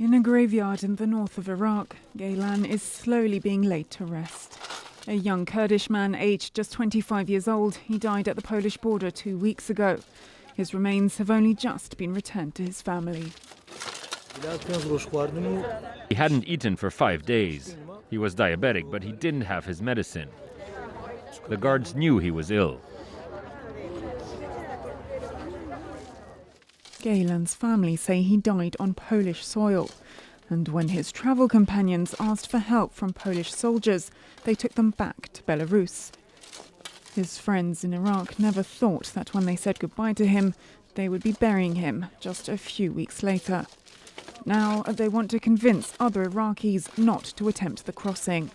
In a graveyard in the north of Iraq, Gaylan is slowly being laid to rest. A young Kurdish man aged just 25 years old, he died at the Polish border 2 weeks ago. His remains have only just been returned to his family. He hadn't eaten for 5 days. He was diabetic, but he didn't have his medicine. The guards knew he was ill. Gaylan's family say he died on Polish soil. And when his travel companions asked for help from Polish soldiers, they took them back to Belarus. His friends in Iraq never thought that when they said goodbye to him, they would be burying him just a few weeks later. Now they want to convince other Iraqis not to attempt the crossing.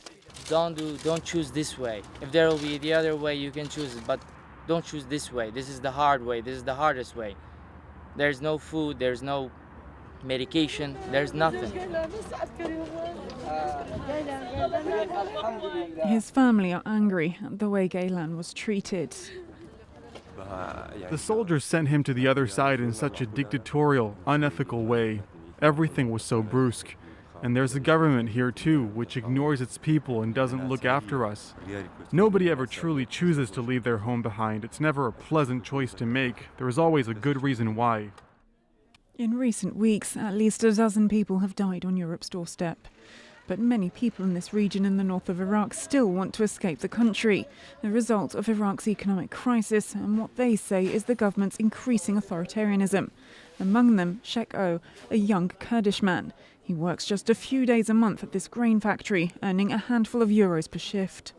Don't choose this way. If there will be the other way, you can choose it, but don't choose this way. This is the hard way. This is the hardest way. There's no food, there's no medication, there's nothing. His family are angry at the way Gaylan was treated. The soldiers sent him to the other side in such a dictatorial, unethical way. Everything was so brusque. And there's a government here too, which ignores its people and doesn't look after us. Nobody ever truly chooses to leave their home behind. It's never a pleasant choice to make. There is always a good reason why. In recent weeks, at least a dozen people have died on Europe's doorstep. But many people in this region in the north of Iraq still want to escape the country, the result of Iraq's economic crisis and what they say is the government's increasing authoritarianism. Among them, Sheikh O, a young Kurdish man. He works just a few days a month at this grain factory, earning a handful of euros per shift.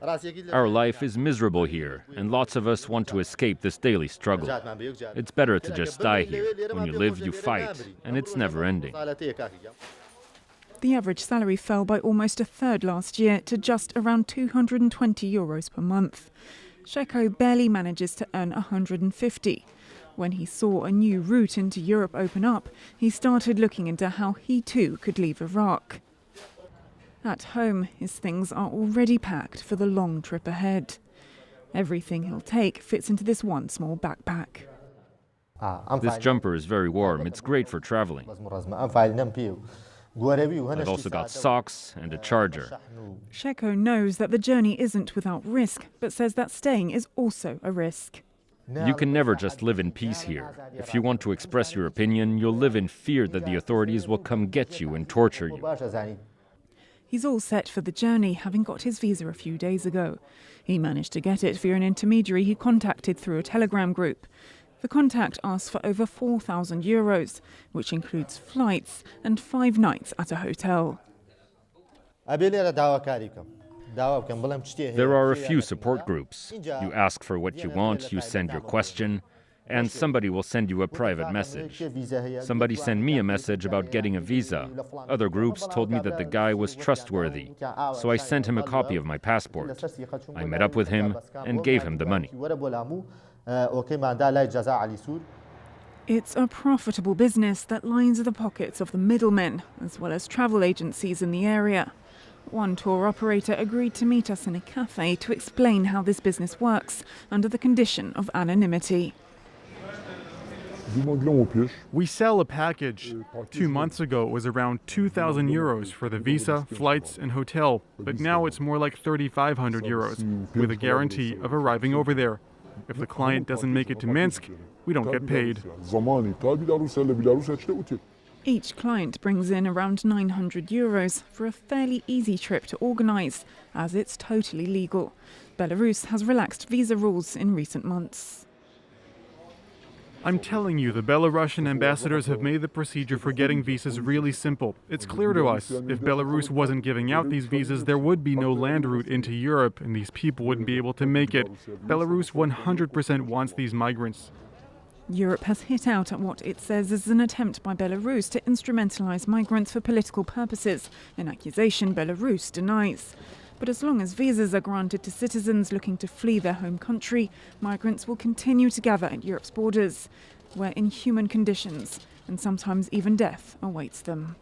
Our life is miserable here, and lots of us want to escape this daily struggle. It's better to just die here. When you live, you fight, and it's never ending. The average salary fell by almost a third last year to just around 220 euros per month. Sheko barely manages to earn 150. When he saw a new route into Europe open up, he started looking into how he too could leave Iraq. At home, his things are already packed for the long trip ahead. Everything he'll take fits into this one small backpack. This jumper is very warm. It's great for traveling. I've also got socks and a charger. Sheko knows that the journey isn't without risk, but says that staying is also a risk. You can never just live in peace here. If you want to express your opinion, you'll live in fear that the authorities will come get you and torture you. He's all set for the journey, having got his visa a few days ago. He managed to get it via an intermediary he contacted through a Telegram group. The contact asked for over 4,000 euros, which includes flights and 5 nights at a hotel. There are a few support groups. You ask for what you want, you send your question, and somebody will send you a private message. Somebody sent me a message about getting a visa. Other groups told me that the guy was trustworthy, so I sent him a copy of my passport. I met up with him and gave him the money. It's a profitable business that lines the pockets of the middlemen, as well as travel agencies in the area. One tour operator agreed to meet us in a cafe to explain how this business works under the condition of anonymity. We sell a package. 2 months ago it was around 2,000 euros for the visa, flights and hotel, but now it's more like 3,500 euros, with a guarantee of arriving over there. If the client doesn't make it to Minsk, we don't get paid. Each client brings in around 900 euros for a fairly easy trip to organise, as it's totally legal. Belarus has relaxed visa rules in recent months. I'm telling you, the Belarusian ambassadors have made the procedure for getting visas really simple. It's clear to us, if Belarus wasn't giving out these visas, there would be no land route into Europe, and these people wouldn't be able to make it. Belarus 100% wants these migrants. Europe has hit out at what it says is an attempt by Belarus to instrumentalise migrants for political purposes, an accusation Belarus denies. But as long as visas are granted to citizens looking to flee their home country, migrants will continue to gather at Europe's borders, where inhuman conditions and sometimes even death awaits them.